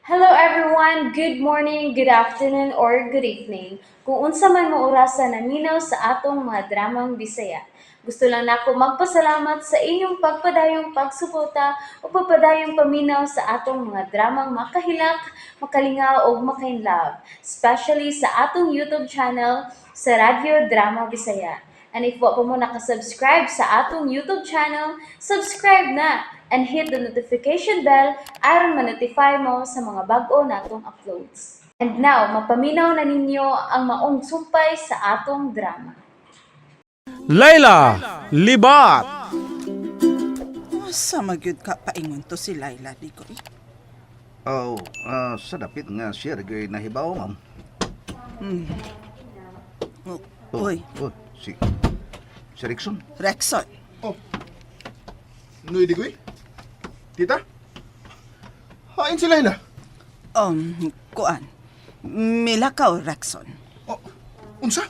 Hello everyone, good morning, good afternoon, or good evening. Kung unsa man mo orasan naminaw sa atong mga dramang Bisaya. Gusto lang nako magpasalamat sa inyong pagpadayong pagsuporta o pagpadayong paminaw sa atong mga dramang makahilak, makalingaw o makainlove, especially sa atong YouTube channel sa Radyo Drama Bisaya. And if wa pa mo nakasubscribe sa atong YouTube channel, subscribe na and hit the notification bell aron ma-notify mo sa mga bag-o natong uploads. And now, mapaminaw na ninyo ang maong sumpay sa atong drama. Layla, libat! Sa magyud ka paingon to si Laila, di ko eh. Oh, sa dapit nga siya rin nahibaw, ma'am. Uy, Si Rickson. Rexon, Noy di ko Tita? Hain si Layla. kuan. Milakaw, Rexon. Oh, unsa?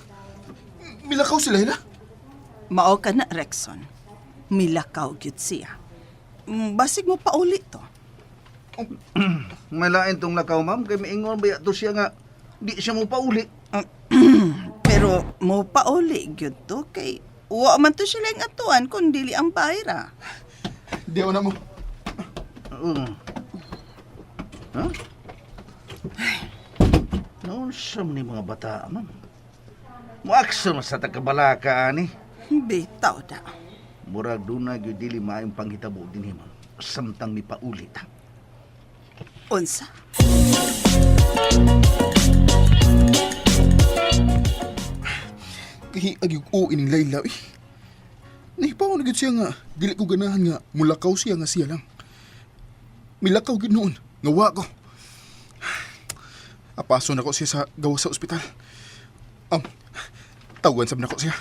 Milakaw si Layla? Mao ka na, Rexon. Milakaw gyud siya. Basig mo pauli to. May lain tong lakaw, ma'am. Kaya maingon ba to siya nga di siya mo pauli. Pero mo pauli gyud to kay wa man to sila ang atuan kun dili ang bayra. Di ako na mo. Huh? Noon siya ni mga bata, ma'am. Muakson sa tagkabalaka, ani. Bitaw da. Murag doon na yun dili maayong panghitabo din, ma'am. Samtang ni paulit. Unsa? Kahiag yung ining Layla Nahipaw na gid siya nga. Dili ko ganahan nga. Mulakaw siya nga siya lang. Milakaw gid noon. Ngawa ko. Apaso na ko siya sa gawa sa ospital. Tawagan sab na ko siya.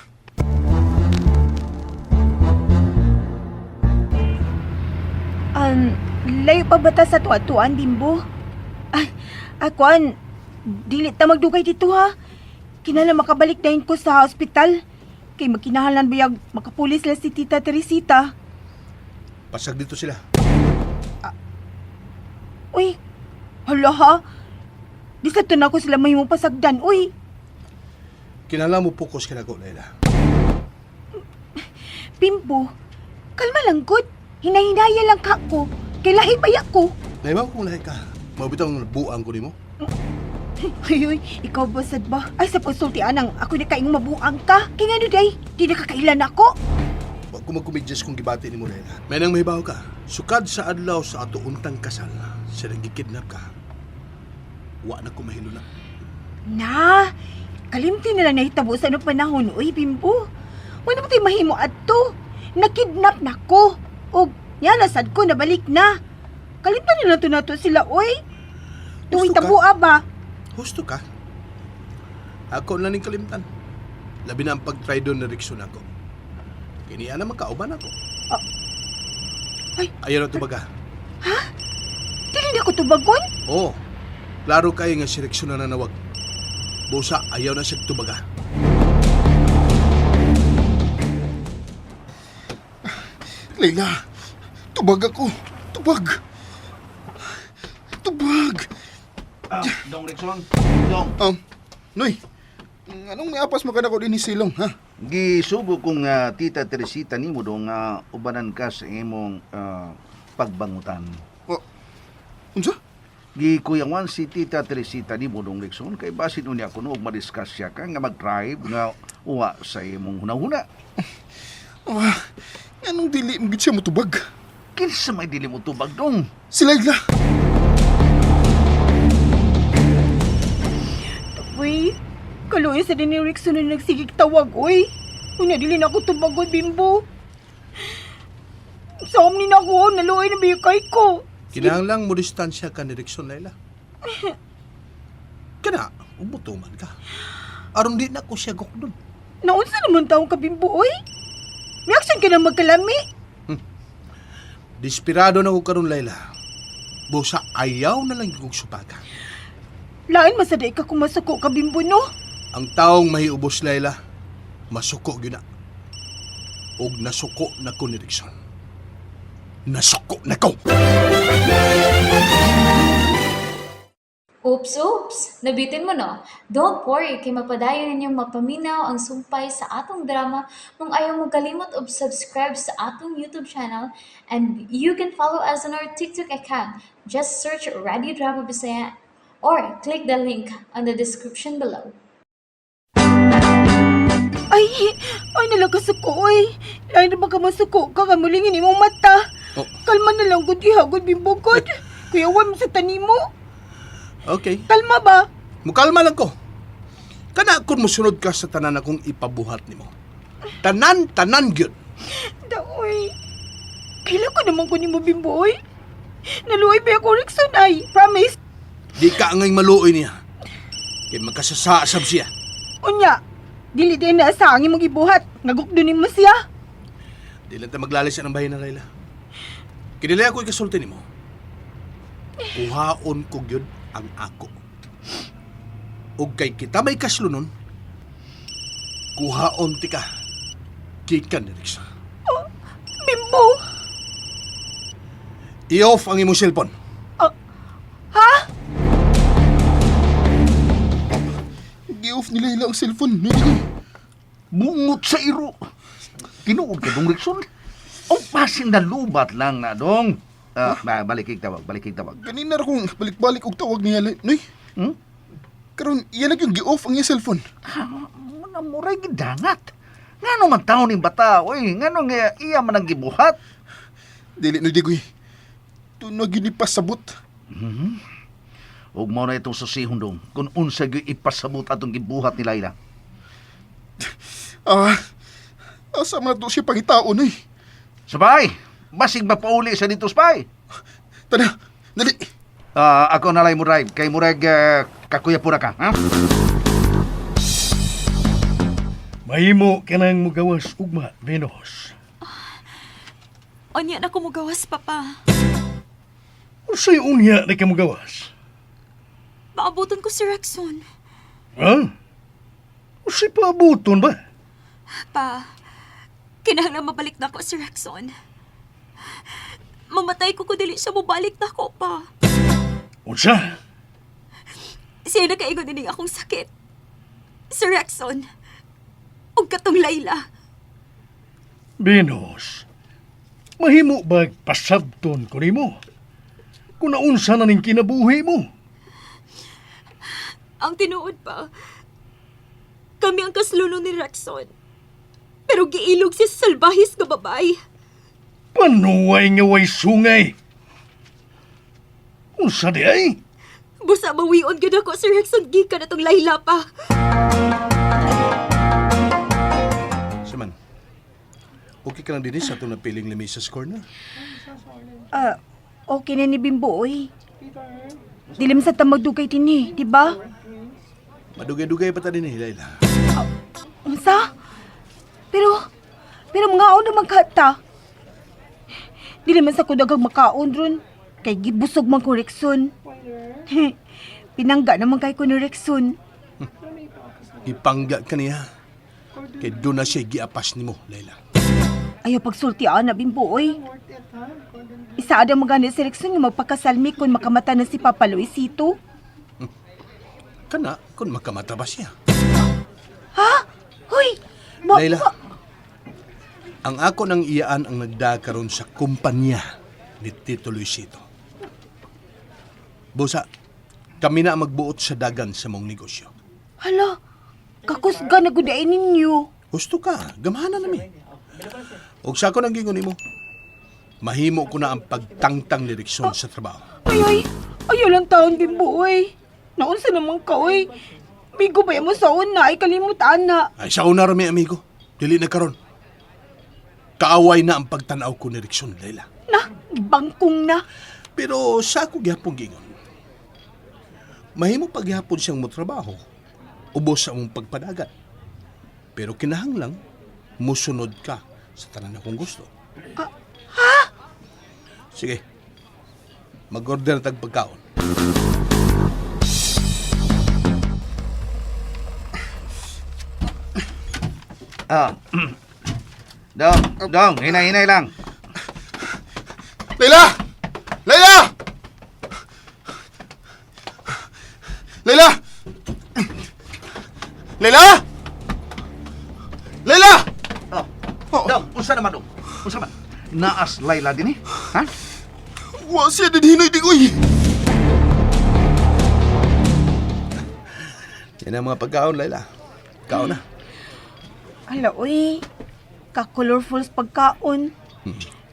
Layo pa bata sa tuwa-tuan, Bimbo? Ay, akuan, dili ta magdugay dito ha. Kinala makabalik dahin ko sa hospital. Kay magkinahalan bayag makapulis la si Tita Teresita. Pasag dito sila. Uy, hala ha. Di sa to na ko sila mahimong pasagdan, uy. Kinala mo focus ka na ko, Layla. Bimbo, kalma lang good. Hinahinaya lang ka ko. Kay lahi bayak ko. Naibaw kung lahi ka. Mabitang buang ko ni mo. Ay, ikaw ba sad ba? Ay, sa pagsulti anang ako na kaing mabuang ka. Kaya nga day, di nakakailan ako. Wag ko magkumidyas kung gibati ni mo, Layla. May nang mahibaw ka. Sukad sa adlaw sa ato untang kasal. Siya nang gikidnap ka. Wa na ko mahilo na. Na, kalimti na lang nahitabo sa anong panahon, uy, Bimbo. Wala mo tayo mahimo adto. Nakidnap na ko. O, yan, nasad ko, nabalik na. Kalimtan na lang to nato sila, uy. Tuwing Gusto ka? tabo ba? Husto ka? Ako na ning kalimtan. Labi na ang pag-try doon na Rickson ako. Kiniya naman kauban ako. Ay. Ayaw na tubaga. Dili na ko tubagon? Oo. Klaro kayo nga si Rickson na nanawag. Busa, ayaw na siya tubaga. Layla, tubag ako. Tubag. Tubag. Dong Rickson. Dong. Noy, anong may apas makana ko din ni Silong, ha? Gisubo kong Tita Teresita ni mo dong ubanan ka sa imong pagbangutan. Unsa? Gikuyangan si Tita Teresita ni mo dong Rickson kay basin unya ko og madiscuss siya ka nga mag-drive nga uwa sa imong hunahuna. Anong dili mo gid siya motubag? Kinsa may dili mo tubag dong? Si Layla. Uy, kaluoy sa din ni Rickson na nagsigig tawag, uy. Unya, dili na ako tubagon, Bimbo. Sa ni na ako, naluoy na biyakay ko. Kinahanglang mo distansya ka ni Rickson, Layla. Kana, umutuman ka. Aron di na ko siya gokdon. Naunsa naman taong ka, Bimbo, uy? Reaction ka na magkalami. Desperado na ko karon, Layla. Busa ayaw na lang kong supaga. Lain masaday ka kung masuko ka, Bimbo, no? Ang taong mahiubos, Layla, masuko gyud na. Og nasuko na ko ni Rickson. Nasuko na ko! Oops! Nabitin mo no? Don't worry, kay mapadayon ninyong mapaminaw ang sumpay sa atong drama kung ayaw mo kalimot og subscribe sa atong YouTube channel and you can follow us on our TikTok account. Just search Radio Drama Bisaya or click the link on the description below. Ay nalakas ako, oy. Lain na ba ka masuko ka kamulingin imong mata? Oh. Kalma na lang, gud ihagod bimbugod. Kuya, wa mo sa tanimo. Okay. Kalma ba? Mukalma lang ko. Kana kung musunod ka sa tanan akong ipabuhat nimo. Tanan gyud. Daoy. Kailan ko naman ko ni mo, bimboy? Naluoy ba ako, Rickson, ay? Promise? Di ka angay maluoy niya. Kay magkasasasab siya. Unya, dili din na sa angin mong ibuhat. Nagukdunin mo siya. Di lang tayo maglalis ng bahay na Layla. Kinilay ako ikasulti nimo. Kuhaon ko gyud ang ako. Ug kay kita may kaslunon, kuhaon ti ka. Kikan ni Rickson. Bimbo. I-off ang imong cellphone. Ha? I-off ni Layla ang cellphone. Bungot sa iro. Tinuod ka dong Rickson. O pasin na lubat lang na dong. Balik kig tawag. Ganina ra kong balik-balik og tawag niya. Noy, karon iyan na yung gi-off ang iyang cellphone. Muna muray gidangat. Ngano man taon ni bata, oy, ngano nga iya man ang gibuhat. Dili na digoy. Tunog gini pasabot. Ug mao na itong susihon dong kung unsa gyud ipasabot atong gibuhat ni Layla. Asa man to siya pangitaon eh. Sabay, basig mapauli sa dito spy. Tana, dali. Ako nalay mo drive kay murag kakuya pura ka, ha? Mahimo ka nang mugawas ugma, Venus. Anya na ko mugawas, Papa. Unsay unya na ka mugawas? Maabutan ko si Rexon. Ha? Unsay paabuton ba? Pa, kinahanglan mabalik na ko si Rexon. Mamatay ko kung dili siya mabalik na ko, Pa. Unsa? Siya nakaigon din akong sakit. Si Rexon. O katong Layla. Venus, mahimo ba pasabton ko nimo? Kung naunsa na ning kinabuhi mo? Ang tinuod pa, kami ang kasluno ni Rexon. Pero giilog siya sa salbahis nga babae. Panuway nga way sungay. Unsa di ay? Busa mawion gid ako si Rexon gikan atong Layla, Pa. Saman, okay ka lang din sa itong napiling lamesa sa corner? Okay na ni Bimbo, oy. Dilim sa tamagdugay din eh, di ba? Madugay-dugay pa ta din eh, Layla. Unsa? Pero mga aon naman kata. Dili man sa kudagang makaon ron. Kay gibusog man ko Rexon. Pinangga naman kay ko ni Rexon. Ipangga ka niya. Kay doon na siya giapas ni mo, Layla. Ayaw pagsultian na Bimbo, oy. Isa ada magani si Rexon nga magpakasalmi kung makamata na si Papa Luisito. Kana, kung makamata ba siya. Ha? Hoy! Layla, ang ako nang iyaan ang nagdakaroon sa kumpanya ni Tito Luisito. Busa, kami na ang magbuot sa dagan sa mong negosyo. Hala, kakusga na gudain ninyo. Gusto ka, gamhanan namin. Og sa ako nang gingon mo, mahimo ko na ang pagtangtang ni Rexon sa trabaho. Ayaw lang taon Bimbo, oy. Naunsa naman ka, oy. Bigo ba mo sa una ay kalimutan na. Ay, sa una rami, amigo. Dili na karon. Kaaway na ang pagtanaw ko ni Rexon, Layla. Na, bangkong na. Pero sa ako gyapon gingon. Mahimo pagyapon siyang motrabaho. Ubos sa mong pagpadagat. Pero kinahanglang musunod ka sa tanan akong gusto. Ha? Sige. Mag-order tag pagkaon. Dong, hinay lang. Layla! Layla! Layla! Layla! Layla! Oh, dong, unsa naman dong? Unsa man? Naas Layla din eh? Ha? Wa siya din hinoy digoy. Yan ang mga pagkaon, Layla. Kaon na. Hala, uy. Ka-colorful sa pagkaon.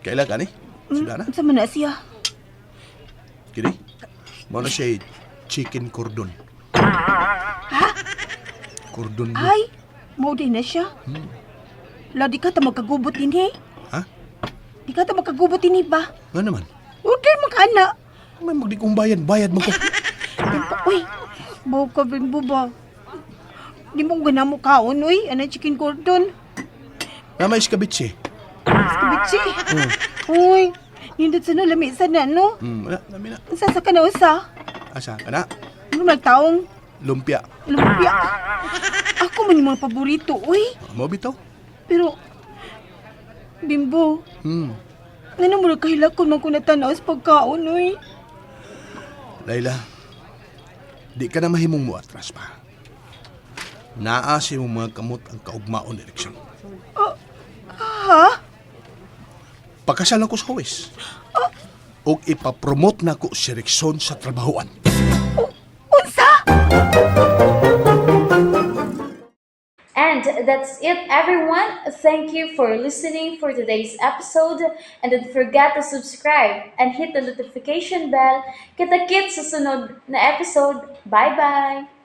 Kailan ka ni? Suda na. Sa man na siya. Kini? Mao na siya chicken cordon. Cordon bleu. Ay, mau din na siya. La, di ka ta magkagubot din eh. Ha? Di ka ta magkagubot din ba? Nga naman. Order magkana. May magdi kong bayad mo ko. Uy, bawa ka bimbo ba? Di mo gana mo kaon, uy. Ano chicken cordon? Na may skabitsi. Skabitsi. Uy, nindot sa no, lami sa na, no? Wala, nami na. Sa ka na usa? Asa, kana? Ano nagtaong? Lumpia. Lumpia. Ako man yung mga paborito, uy. Mo bitaw? Pero, Bimbo, Hmm. nga mo kahilakon man ko natanaw sa pagkaon, uy. Layla, di ka na mahimong mo atras pa. Naasi mo mga kamot ang kaugmaon eleksyon. Ha? Pagkasal ako sa huwes. O ipapromote na ko si Rexon sa trabahoan. Unsa? And that's it, everyone. Thank you for listening for today's episode. And don't forget to subscribe and hit the notification bell. Kita-kits sa sunod na episode. Bye-bye!